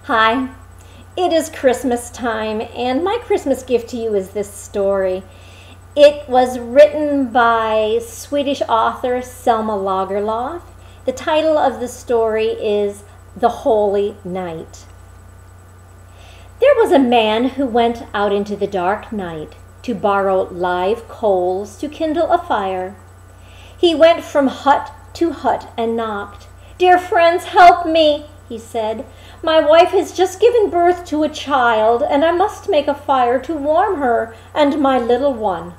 Hi, it is Christmas time, and my Christmas gift to you is this story. It was written by Swedish author Selma Lagerlöf. The title of the story is The Holy Night. There was a man who went out into the dark night to borrow live coals to kindle a fire. He went from hut to hut and knocked. "Dear friends, help me," he said. "My wife has just given birth to a child, and I must make a fire to warm her and my little one."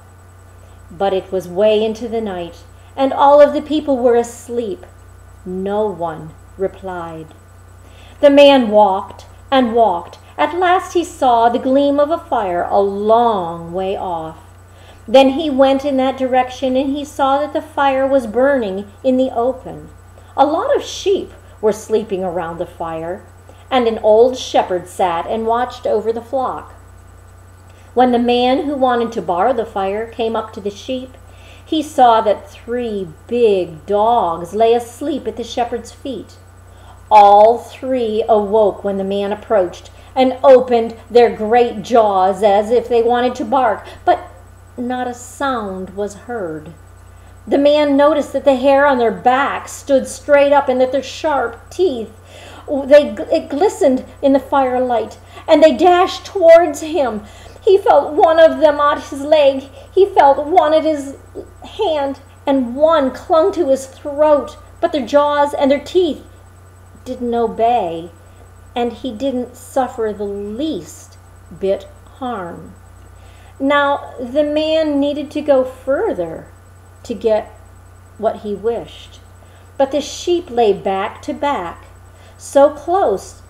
But it was way into the night, and all of the people were asleep. No one replied. The man walked and walked. At last he saw the gleam of a fire a long way off. Then he went in that direction, and he saw that the fire was burning in the open. A lot of sheep were sleeping around the fire, and an old shepherd sat and watched over the flock. When the man who wanted to borrow the fire came up to the sheep, he saw that 3 big dogs lay asleep at the shepherd's feet. All 3 awoke when the man approached and opened their great jaws as if they wanted to bark, but not a sound was heard. The man noticed that the hair on their backs stood straight up and that their sharp teeth, it glistened in the firelight, and they dashed towards him. He felt one of them on his leg, he felt one at his hand, and one clung to his throat, but their jaws and their teeth didn't obey, and he didn't suffer the least bit harm. Now, the man needed to go further to get what he wished, but the sheep lay back to back, so close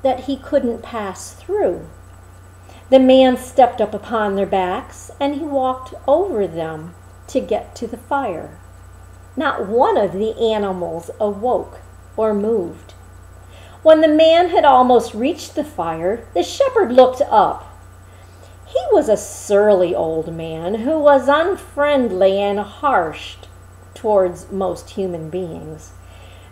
that he couldn't pass through. The man stepped up upon their backs, and he walked over them to get to the fire. Not one of the animals awoke or moved. When the man had almost reached the fire, the shepherd looked up. He was a surly old man who was unfriendly and harsh towards most human beings.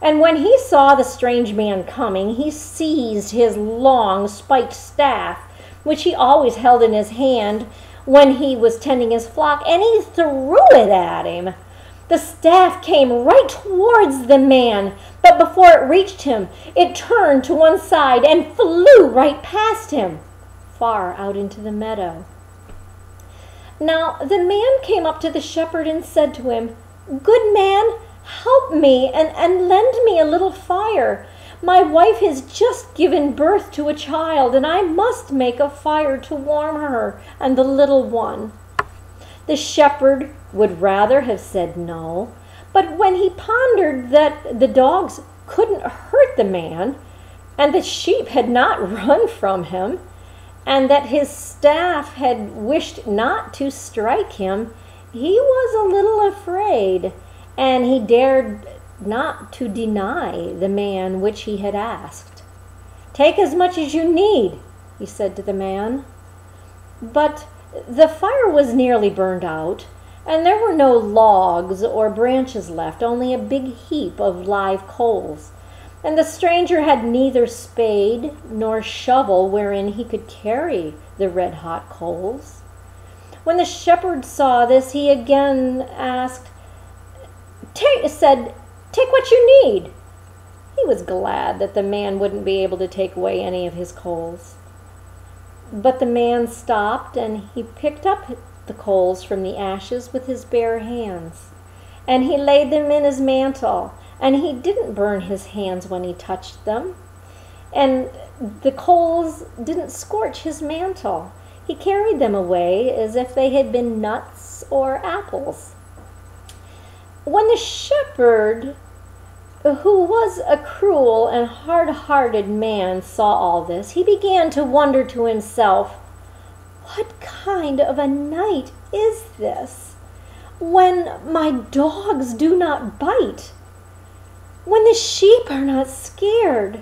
And when he saw the strange man coming, he seized his long spiked staff, which he always held in his hand when he was tending his flock, and he threw it at him. The staff came right towards the man, but before it reached him, it turned to one side and flew right past him, far out into the meadow. Now the man came up to the shepherd and said to him, "Good man, help me and lend me a little fire. My wife has just given birth to a child, and I must make a fire to warm her and the little one." The shepherd would rather have said no, but when he pondered that the dogs couldn't hurt the man, and the sheep had not run from him, and that his staff had wished not to strike him, he was a little afraid, and he dared not to deny the man which he had asked. "Take as much as you need," he said to the man. But the fire was nearly burned out, and there were no logs or branches left, only a big heap of live coals. And the stranger had neither spade nor shovel wherein he could carry the red-hot coals. When the shepherd saw this, he again said, "Take what you need." He was glad that the man wouldn't be able to take away any of his coals. But the man stopped, and he picked up the coals from the ashes with his bare hands, and he laid them in his mantle, and he didn't burn his hands when he touched them, and the coals didn't scorch his mantle. He carried them away as if they had been nuts or apples. When the shepherd, who was a cruel and hard-hearted man, saw all this, he began to wonder to himself, "What kind of a night is this, when my dogs do not bite, when the sheep are not scared,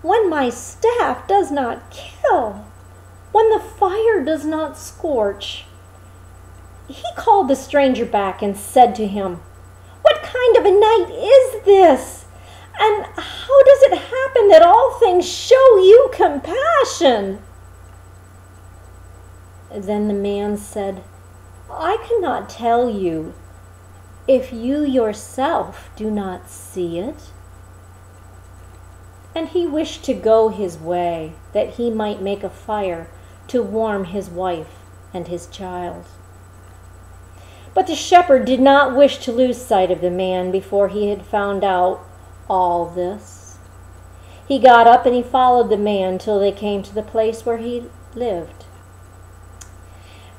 when my staff does not kill, when the fire does not scorch?" He called the stranger back and said to him, "What kind of a night is this? And how does it happen that all things show you compassion." Then the man said, "I cannot tell you if you yourself do not see it." And he wished to go his way, that he might make a fire to warm his wife and his child. But the shepherd did not wish to lose sight of the man before he had found out all this. He got up and he followed the man till they came to the place where he lived.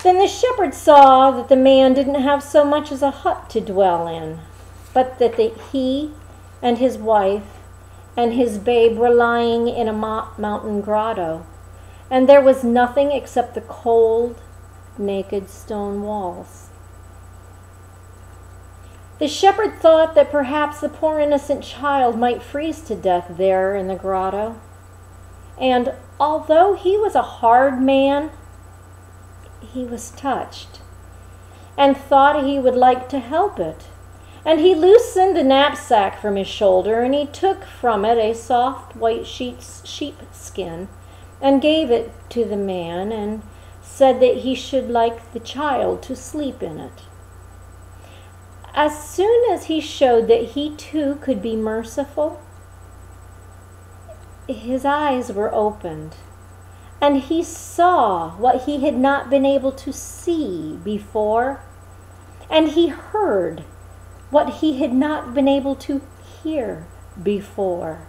Then the shepherd saw that the man didn't have so much as a hut to dwell in, but that he and his wife and his babe were lying in a mountain grotto, and there was nothing except the cold, naked stone walls. The shepherd thought that perhaps the poor innocent child might freeze to death there in the grotto, and although he was a hard man, he was touched and thought he would like to help it. And he loosened the knapsack from his shoulder, and he took from it a soft white sheepskin and gave it to the man, and said that he should like the child to sleep in it. As soon as he showed that he too could be merciful, his eyes were opened, and he saw what he had not been able to see before, and he heard what he had not been able to hear before.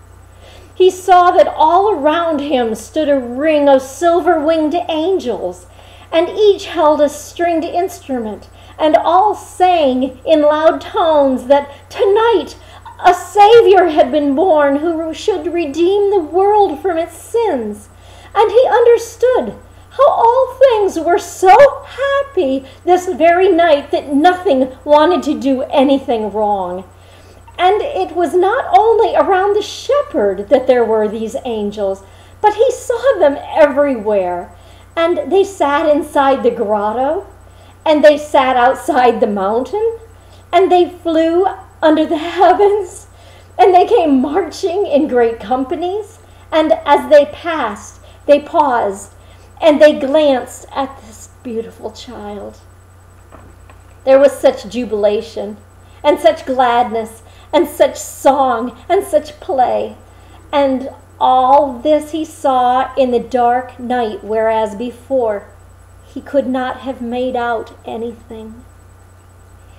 He saw that all around him stood a ring of silver-winged angels, and each held a stringed instrument, and all sang in loud tones that tonight a Savior had been born who should redeem the world from its sins. And he understood how all things were so happy this very night that nothing wanted to do anything wrong. And it was not only around the shepherd that there were these angels, but he saw them everywhere. And they sat inside the grotto, and they sat outside the mountain, and they flew under the heavens, and they came marching in great companies. And as they passed, they paused, and they glanced at this beautiful child. There was such jubilation, and such gladness, and such song, and such play. And all this he saw in the dark night, whereas before he could not have made out anything.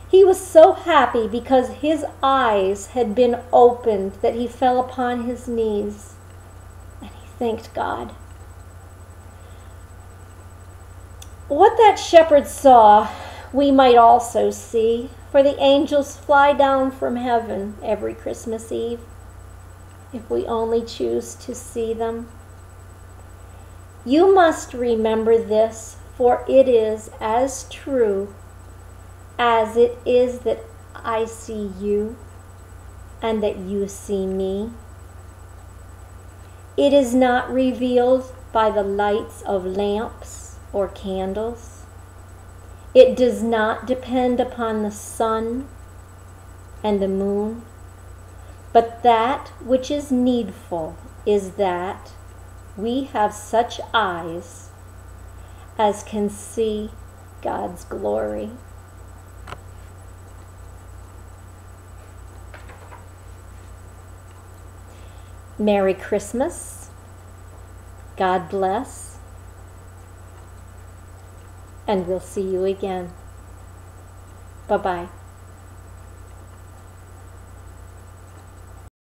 He was so happy because his eyes had been opened that he fell upon his knees, and he thanked God. What that shepherd saw, we might also see, for the angels fly down from heaven every Christmas Eve, if we only choose to see them. You must remember this, for it is as true as it is that I see you and that you see me. It is not revealed by the lights of lamps or candles. It does not depend upon the sun and the moon, but that which is needful is that we have such eyes as can see God's glory. Merry Christmas. God bless. And we'll see you again. Bye-bye.